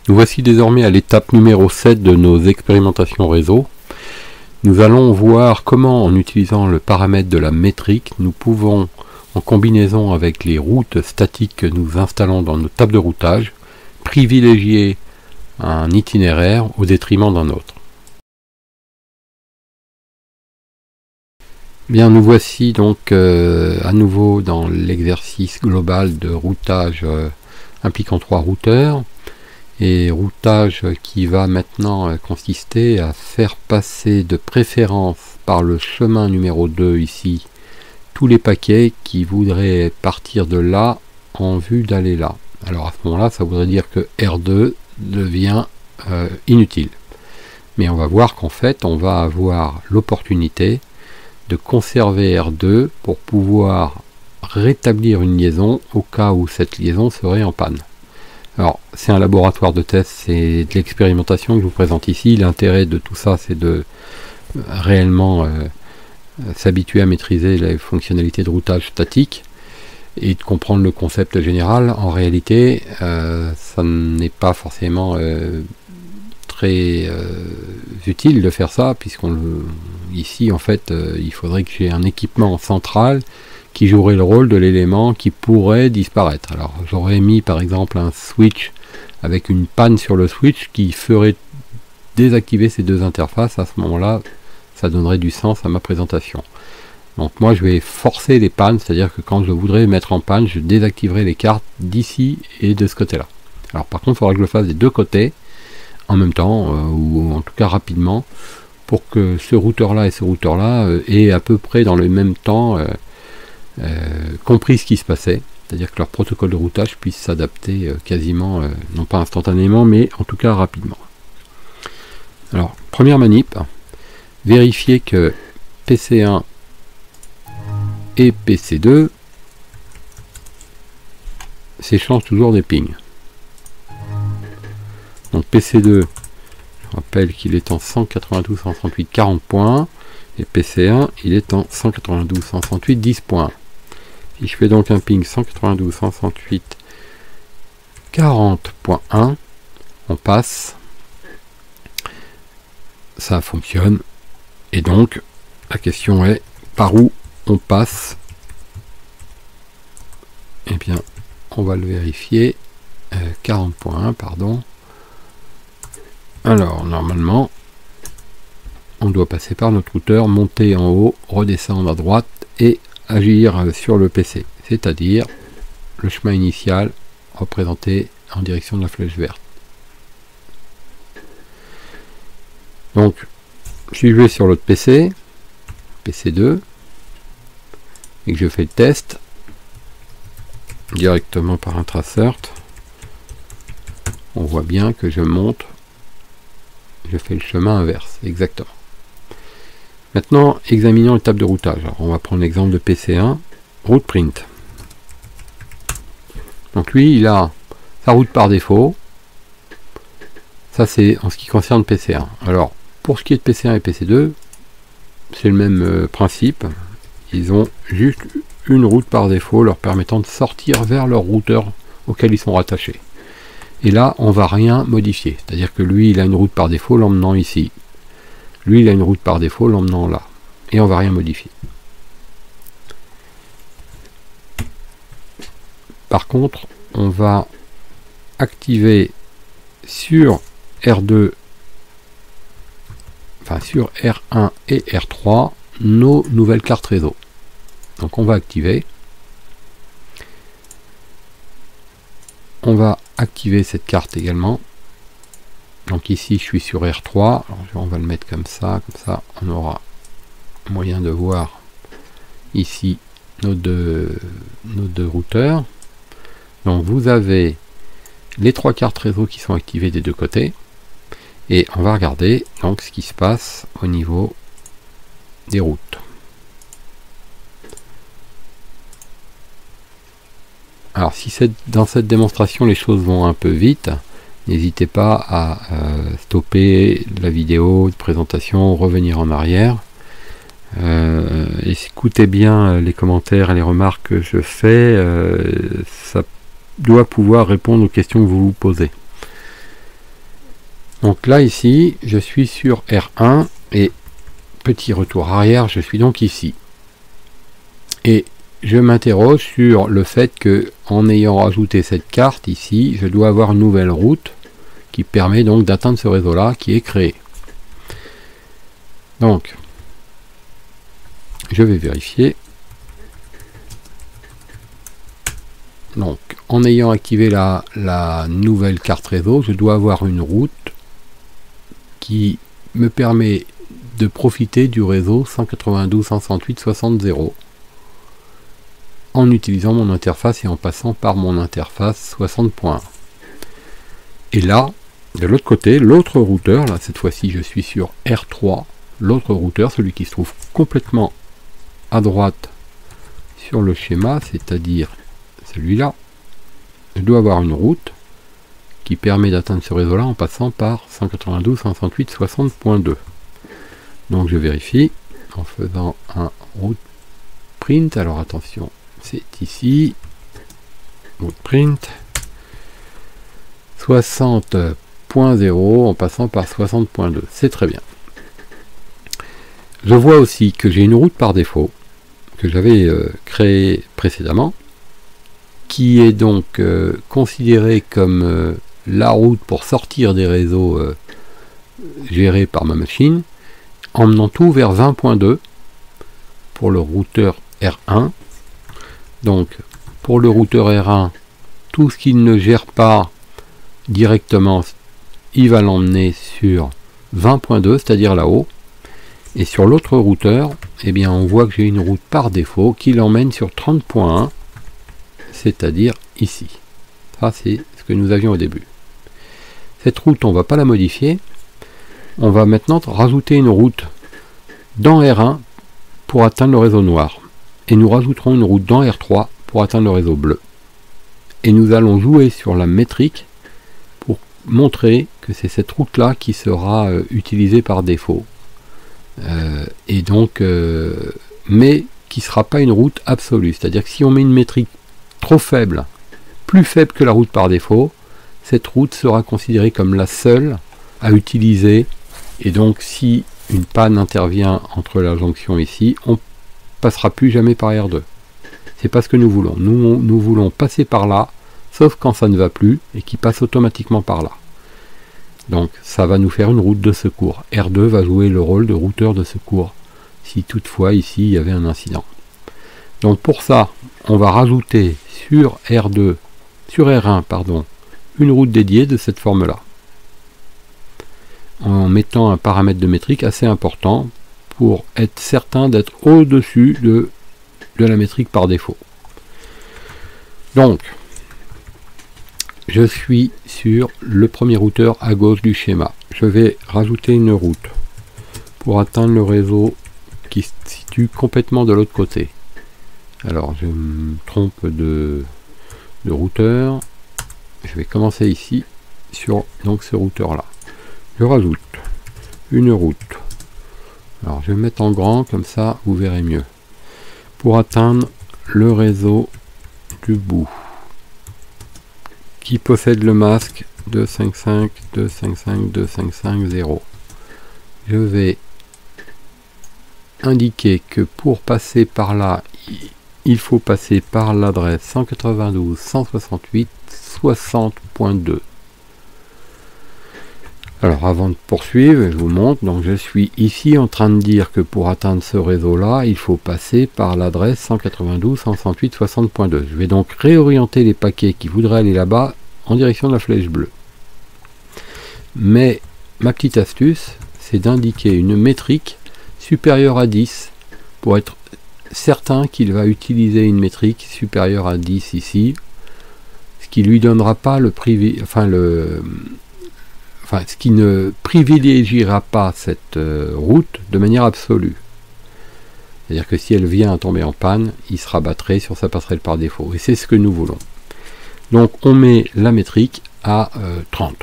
Nous voici désormais à l'étape numéro 7 de nos expérimentations réseau. Nous allons voir comment, en utilisant le paramètre de la métrique, nous pouvons, en combinaison avec les routes statiques que nous installons dans nos tables de routage, privilégier un itinéraire au détriment d'un autre. Bien, nous voici donc à nouveau dans l'exercice global de routage impliquant 3 routeurs. Et routage qui va maintenant consister à faire passer de préférence par le chemin numéro 2 ici tous les paquets qui voudraient partir de là en vue d'aller là. Alors à ce moment-là, ça voudrait dire que R2 devient inutile. Mais on va voir qu'en fait, on va avoir l'opportunité de conserver R2 pour pouvoir rétablir une liaison au cas où cette liaison serait en panne. Alors, c'est un laboratoire de test, c'est de l'expérimentation que je vous présente ici. L'intérêt de tout ça, c'est de réellement s'habituer à maîtriser les fonctionnalités de routage statique et de comprendre le concept général. En réalité, ça n'est pas forcément très utile de faire ça, ici, en fait, il faudrait que j'ai un équipement central qui jouerait le rôle de l'élément qui pourrait disparaître. Alors j'aurais mis par exemple un switch avec une panne sur le switch qui ferait désactiver ces deux interfaces. À ce moment-là, ça donnerait du sens à ma présentation. Donc moi je vais forcer les pannes, c'est-à-dire que quand je voudrais mettre en panne, je désactiverai les cartes d'ici et de ce côté-là. Alors par contre, il faudra que je le fasse des deux côtés en même temps, ou en tout cas rapidement, pour que ce routeur-là et ce routeur-là aient à peu près dans le même temps compris ce qui se passait, c'est-à-dire que leur protocole de routage puisse s'adapter quasiment, non pas instantanément, mais en tout cas rapidement. Alors, première manip, vérifier que PC1 et PC2 s'échangent toujours des pings. Donc PC2, je rappelle qu'il est en 192.168.40 points, et PC1, il est en 192.168 10 points. Si je fais donc un ping 192.168.40.1, on passe, ça fonctionne, et donc la question est par où on passe. Eh bien, on va le vérifier. 40.1, pardon. Alors, normalement, on doit passer par notre routeur, monter en haut, redescendre à droite et agir sur le PC, c'est-à-dire le chemin initial représenté en direction de la flèche verte. Donc, si je vais sur l'autre PC, PC2, et que je fais le test directement par un tracert, on voit bien que je monte, je fais le chemin inverse, exactement. Maintenant, examinons l'étape de routage. Alors, on va prendre l'exemple de PC1, route print. Donc lui, il a sa route par défaut. Ça, c'est en ce qui concerne PC1. Alors, pour ce qui est de PC1 et PC2, c'est le même principe. Ils ont juste une route par défaut leur permettant de sortir vers leur routeur auquel ils sont rattachés. Et là, on va rien modifier. C'est-à-dire que lui, il a une route par défaut l'emmenant ici. Lui, il a une route par défaut l'emmenant là. Et on va rien modifier. Par contre, on va activer sur R2, enfin sur R1 et R3, nos nouvelles cartes réseau. Donc on va activer. On va activer cette carte également. Donc ici je suis sur R3, alors on va le mettre comme ça on aura moyen de voir ici nos deux routeurs. Donc vous avez les 3 cartes réseau qui sont activées des deux côtés, et on va regarder donc ce qui se passe au niveau des routes. Alors si dans cette démonstration les choses vont un peu vite, n'hésitez pas à stopper la vidéo de présentation, revenir en arrière. Écoutez bien les commentaires et les remarques que je fais, ça doit pouvoir répondre aux questions que vous vous posez. Donc là ici, je suis sur R1 et petit retour arrière, je suis donc ici. Et je m'interroge sur le fait que en ayant rajouté cette carte ici, je dois avoir une nouvelle route qui permet donc d'atteindre ce réseau-là qui est créé. Donc, je vais vérifier. Donc, en ayant activé la nouvelle carte réseau, je dois avoir une route qui me permet de profiter du réseau 192.168.60.0 en utilisant mon interface et en passant par mon interface 60.1. Et là, de l'autre côté, l'autre routeur, là cette fois-ci je suis sur R3, l'autre routeur, celui qui se trouve complètement à droite sur le schéma, c'est-à-dire celui-là, je dois avoir une route qui permet d'atteindre ce réseau-là en passant par 192.168.60.2. Donc je vérifie en faisant un route print. Alors attention, c'est ici, route print 60.0 en passant par 60.2. C'est très bien. Je vois aussi que j'ai une route par défaut que j'avais créée précédemment, qui est donc considérée comme la route pour sortir des réseaux gérés par ma machine, emmenant tout vers 20.2 pour le routeur R1. Donc pour le routeur R1, tout ce qu'il ne gère pas directement, il va l'emmener sur 20.2, c'est-à-dire là-haut. Et sur l'autre routeur, eh bien on voit que j'ai une route par défaut qui l'emmène sur 30.1, c'est-à-dire ici. Ça c'est ce que nous avions au début. Cette route, on ne va pas la modifier. On va maintenant rajouter une route dans R1 pour atteindre le réseau noir. Et nous rajouterons une route dans R3 pour atteindre le réseau bleu. Et nous allons jouer sur la métrique pour montrer que c'est cette route-là qui sera utilisée par défaut. Mais qui ne sera pas une route absolue. C'est-à-dire que si on met une métrique trop faible, plus faible que la route par défaut, cette route sera considérée comme la seule à utiliser. Et donc si une panne intervient entre la jonction ici, on passera plus jamais par R2. C'est pas ce que nous voulons. Nous voulons passer par là, sauf quand ça ne va plus, et qui passe automatiquement par là. Donc ça va nous faire une route de secours. R2 va jouer le rôle de routeur de secours, si toutefois ici il y avait un incident. Donc pour ça, on va rajouter sur R1, pardon, une route dédiée de cette forme-là, en mettant un paramètre de métrique assez important pour être certain d'être au-dessus de la métrique par défaut. Donc, je suis sur le premier routeur à gauche du schéma. Je vais rajouter une route pour atteindre le réseau qui se situe complètement de l'autre côté. Alors, je me trompe de routeur. Je vais commencer ici sur donc ce routeur-là. Je rajoute une route. Alors, je vais mettre en grand, comme ça, vous verrez mieux. Pour atteindre le réseau du bout, qui possède le masque 255.255.255.0. Je vais indiquer que pour passer par là, il faut passer par l'adresse 192.168.60.2. Alors avant de poursuivre, je vous montre, donc je suis ici en train de dire que pour atteindre ce réseau-là, il faut passer par l'adresse 192.168.60.2. Je vais donc réorienter les paquets qui voudraient aller là-bas en direction de la flèche bleue. Mais ma petite astuce, c'est d'indiquer une métrique supérieure à 10 pour être certain qu'il va utiliser une métrique supérieure à 10 ici, ce qui lui donnera pas ce qui ne privilégiera pas cette route de manière absolue. C'est-à-dire que si elle vient à tomber en panne, il se rabattrait sur sa passerelle par défaut. Et c'est ce que nous voulons. Donc on met la métrique à 30.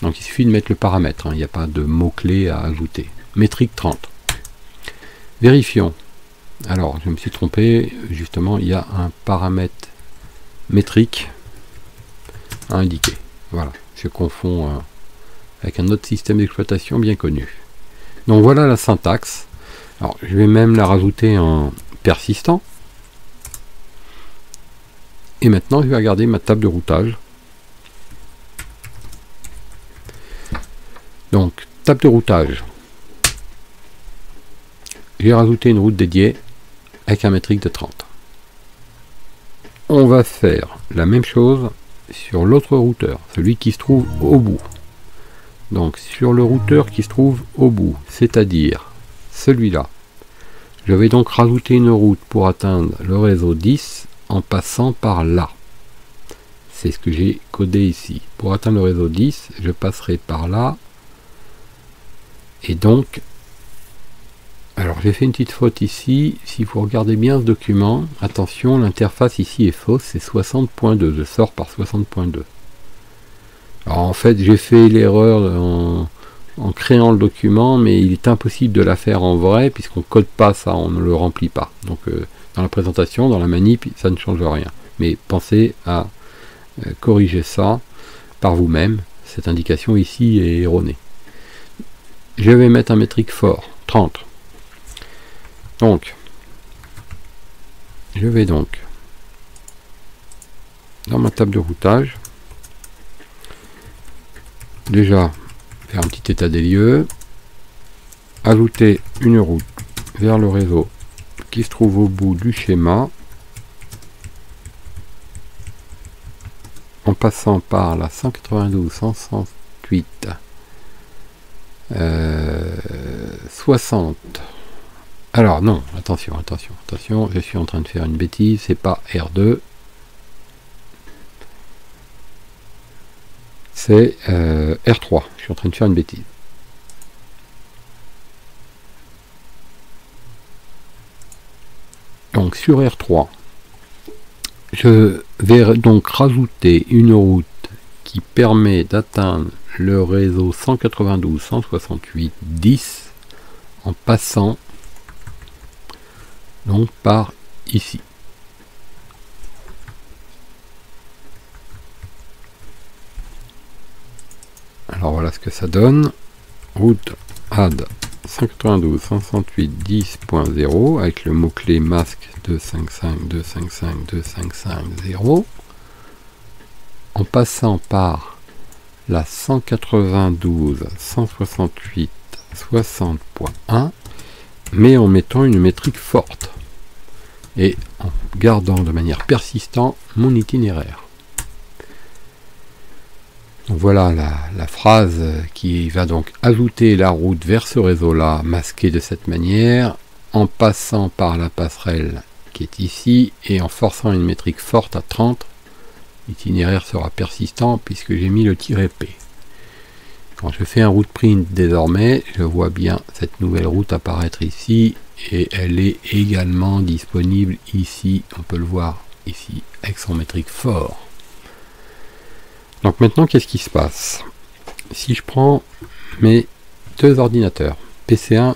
Donc il suffit de mettre le paramètre, hein, il n'y a pas de mot-clé à ajouter. Métrique 30. Vérifions. Alors je me suis trompé, justement il y a un paramètre métrique à indiquer. Voilà, je confonds avec un autre système d'exploitation bien connu. Donc voilà la syntaxe. Alors je vais même la rajouter en persistant. Et maintenant je vais regarder ma table de routage. Donc table de routage. J'ai rajouté une route dédiée avec un métrique de 30. On va faire la même chose sur l'autre routeur, celui qui se trouve au bout. Donc sur le routeur qui se trouve au bout, c'est-à-dire celui-là, je vais donc rajouter une route pour atteindre le réseau 10 en passant par là. C'est ce que j'ai codé ici. Pour atteindre le réseau 10, je passerai par là. Et donc, alors j'ai fait une petite faute ici. Si vous regardez bien ce document, attention, l'interface ici est fausse, c'est 60.2. Je sors par 60.2. Alors en fait, j'ai fait l'erreur en créant le document, mais il est impossible de la faire en vrai, puisqu'on ne code pas ça, on ne le remplit pas. Donc dans la présentation, dans la manip, ça ne change rien. Mais pensez à corriger ça par vous-même. Cette indication ici est erronée. Je vais mettre un métrique fort, 30. Donc, je vais donc dans ma table de routage, déjà faire un petit état des lieux, ajouter une route vers le réseau qui se trouve au bout du schéma, en passant par la 192, 168, 60. Alors non, attention, je suis en train de faire une bêtise, c'est pas R2, c'est R3, je suis en train de faire une bêtise. Donc sur R3, je vais donc rajouter une route qui permet d'atteindre le réseau 192, 168, 10 en passant donc par ici. Alors voilà ce que ça donne. Route add 192 168 10.0 avec le mot-clé masque 255 255 255 en passant par la 192 168 60.1 mais en mettant une métrique forte et en gardant de manière persistante mon itinéraire. Donc voilà la phrase qui va donc ajouter la route vers ce réseau-là, masqué de cette manière, en passant par la passerelle qui est ici, et en forçant une métrique forte à 30, l'itinéraire sera persistant puisque j'ai mis le -P. Quand je fais un route print désormais, je vois bien cette nouvelle route apparaître ici, et elle est également disponible ici, on peut le voir ici, avec son métrique fort. Donc maintenant, qu'est-ce qui se passe? Si je prends mes deux ordinateurs, PC1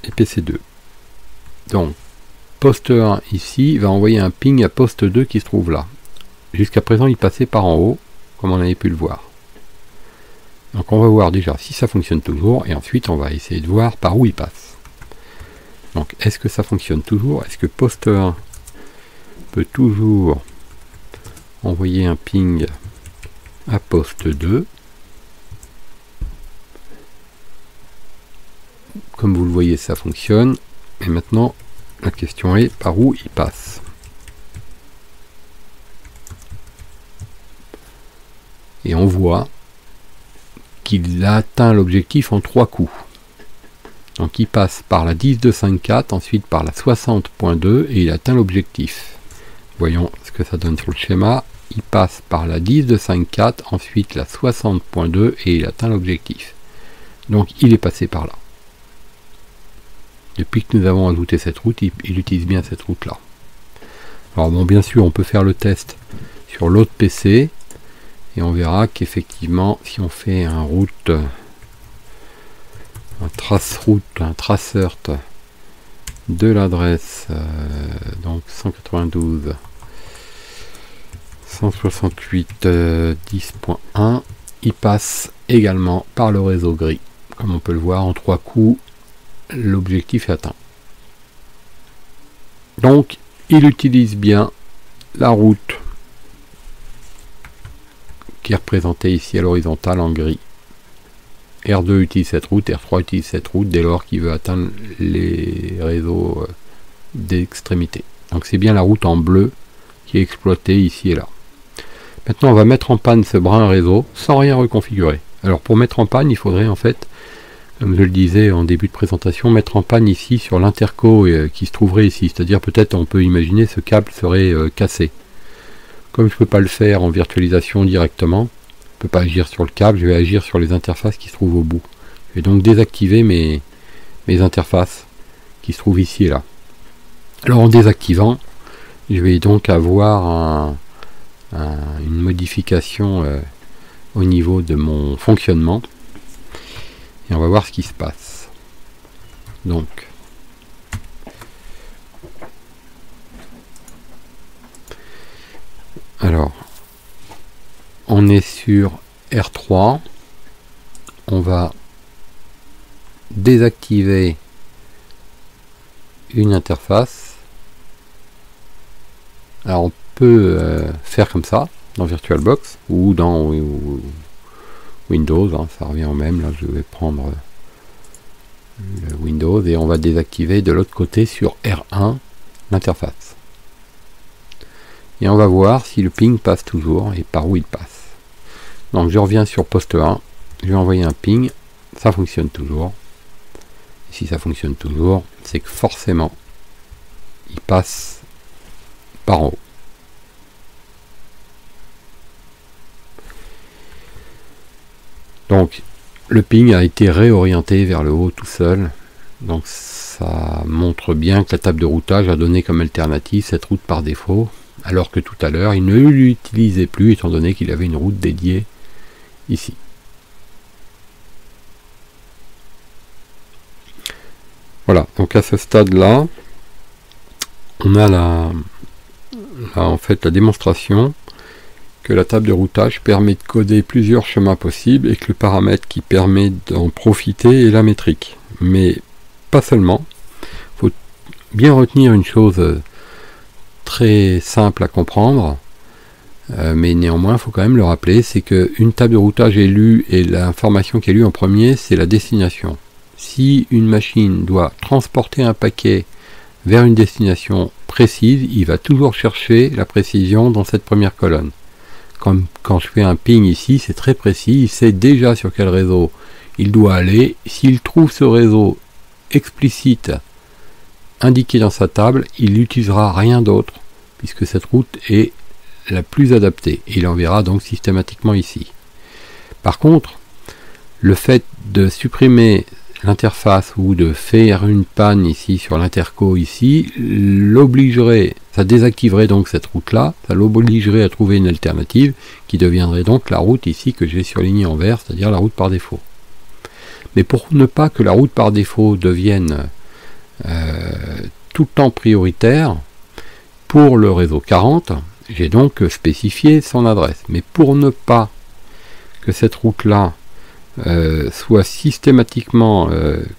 et PC2, donc poste 1 ici va envoyer un ping à poste 2 qui se trouve là. Jusqu'à présent, il passait par en haut, comme on avait pu le voir. Donc on va voir déjà si ça fonctionne toujours, et ensuite on va essayer de voir par où il passe. Donc est-ce que ça fonctionne toujours? Est-ce que poste 1 peut toujours envoyer un ping à poste 2? Comme vous le voyez, ça fonctionne. Et maintenant, la question est par où il passe. Et on voit qu'il a atteint l'objectif en 3 coups. Donc il passe par la 10254, ensuite par la 60.2 et il atteint l'objectif. Voyons ce que ça donne sur le schéma. Il passe par la 10254, ensuite la 60.2 et il atteint l'objectif. Donc il est passé par là. Depuis que nous avons ajouté cette route, il utilise bien cette route là. Alors bon, bien sûr, on peut faire le test sur l'autre PC et on verra qu'effectivement, si on fait un route, un trace route, un tracert de l'adresse donc 192 168 10.1, il passe également par le réseau gris. Comme on peut le voir, en 3 coups, l'objectif est atteint. Donc, il utilise bien la route qui est représentée ici à l'horizontale en gris. R2 utilise cette route, R3 utilise cette route dès lors qu'il veut atteindre les réseaux d'extrémité. Donc c'est bien la route en bleu qui est exploitée ici et là. Maintenant on va mettre en panne ce brin réseau sans rien reconfigurer. Alors pour mettre en panne, il faudrait en fait, comme je le disais en début de présentation, mettre en panne ici sur l'interco qui se trouverait ici. C'est-à-dire peut-être on peut imaginer ce câble serait cassé. Comme je ne peux pas le faire en virtualisation directement, je ne peux pas agir sur le câble, je vais agir sur les interfaces qui se trouvent au bout. Je vais donc désactiver mes interfaces qui se trouvent ici et là. Alors en désactivant, je vais donc avoir une modification au niveau de mon fonctionnement. Et on va voir ce qui se passe. Donc, alors, on est sur R3. On va désactiver une interface. Alors on peut faire comme ça dans VirtualBox ou dans Windows, hein, ça revient au même. Là je vais prendre le Windows et on va désactiver de l'autre côté sur R1 l'interface. Et on va voir si le ping passe toujours et par où il passe. Donc je reviens sur poste 1, je vais envoyer un ping, ça fonctionne toujours. Et si ça fonctionne toujours, c'est que forcément il passe par en haut. Donc le ping a été réorienté vers le haut tout seul. Donc ça montre bien que la table de routage a donné comme alternative cette route par défaut, alors que tout à l'heure il ne l'utilisait plus étant donné qu'il avait une route dédiée ici. Voilà, donc à ce stade là on a en fait la démonstration que la table de routage permet de coder plusieurs chemins possibles et que le paramètre qui permet d'en profiter est la métrique. Mais pas seulement. Il faut bien retenir une chose très simple à comprendre, mais néanmoins il faut quand même le rappeler, c'est qu'une table de routage est lue et l'information qui est lue en premier, c'est la destination. Si une machine doit transporter un paquet vers une destination précise, il va toujours chercher la précision dans cette première colonne. Comme quand je fais un ping ici, c'est très précis, il sait déjà sur quel réseau il doit aller. S'il trouve ce réseau explicite indiqué dans sa table, il n'utilisera rien d'autre, puisque cette route est la plus adaptée. Il enverra donc systématiquement ici. Par contre, le fait de supprimer l'interface ou de faire une panne ici sur l'interco ici, l'obligerait, ça désactiverait donc cette route là, ça l'obligerait à trouver une alternative qui deviendrait donc la route ici que j'ai surlignée en vert, c'est-à-dire la route par défaut. Mais pour ne pas que la route par défaut devienne tout le temps prioritaire, pour le réseau 40, j'ai donc spécifié son adresse. Mais pour ne pas que cette route là soit systématiquement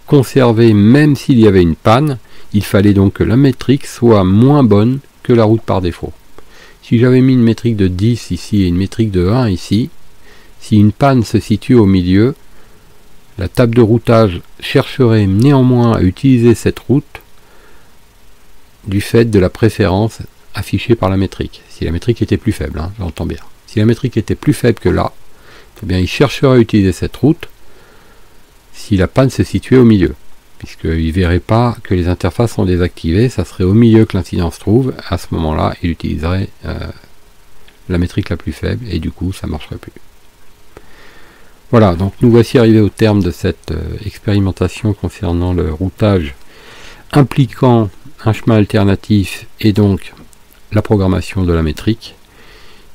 conservée même s'il y avait une panne, il fallait donc que la métrique soit moins bonne que la route par défaut. Si j'avais mis une métrique de 10 ici et une métrique de 1 ici, si une panne se situe au milieu, la table de routage chercherait néanmoins à utiliser cette route du fait de la préférence affichée par la métrique. Si la métrique était plus faible, hein, j'entends bien. Si la métrique était plus faible que là, eh bien, il cherchera à utiliser cette route si la panne se situait au milieu, puisqu'il ne verrait pas que les interfaces sont désactivées, ça serait au milieu que l'incident se trouve. À ce moment-là, il utiliserait la métrique la plus faible, et du coup, ça ne marcherait plus. Voilà, donc nous voici arrivés au terme de cette expérimentation concernant le routage impliquant un chemin alternatif et donc la programmation de la métrique.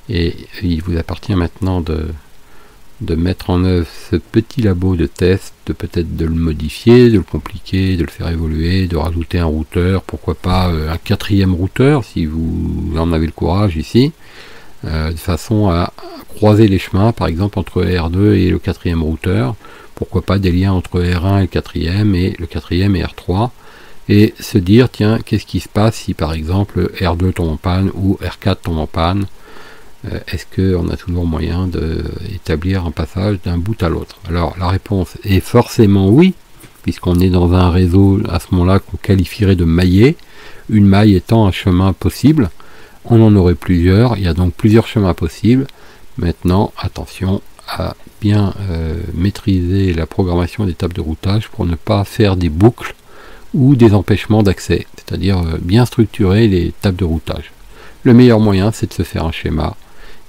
Et il vous appartient maintenant de mettre en œuvre ce petit labo de test, peut-être de le modifier, de le compliquer, de le faire évoluer, de rajouter un routeur, pourquoi pas un 4e routeur si vous en avez le courage ici, de façon à croiser les chemins, par exemple entre R2 et le quatrième routeur, pourquoi pas des liens entre R1 et le quatrième et R3, et se dire, tiens, qu'est-ce qui se passe si par exemple R2 tombe en panne ou R4 tombe en panne, est-ce qu'on a toujours moyen d'établir un passage d'un bout à l'autre? Alors la réponse est forcément oui, puisqu'on est dans un réseau à ce moment-là qu'on qualifierait de maillé, une maille étant un chemin possible. On en aurait plusieurs, il y a donc plusieurs chemins possibles. Maintenant, attention à bien maîtriser la programmation des tables de routage pour ne pas faire des boucles ou des empêchements d'accès, c'est-à-dire bien structurer les tables de routage. Le meilleur moyen, c'est de se faire un schéma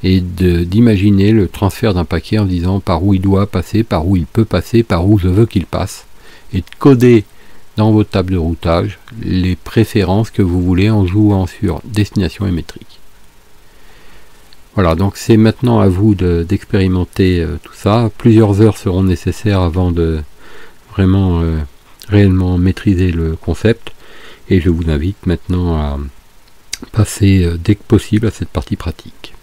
et d'imaginer le transfert d'un paquet en disant par où il doit passer, par où il peut passer, par où je veux qu'il passe, et de coder dans votre table de routage les préférences que vous voulez en jouant sur destination et métrique. Voilà, donc c'est maintenant à vous d'expérimenter tout ça. Plusieurs heures seront nécessaires avant de vraiment réellement maîtriser le concept, et je vous invite maintenant à passer dès que possible à cette partie pratique.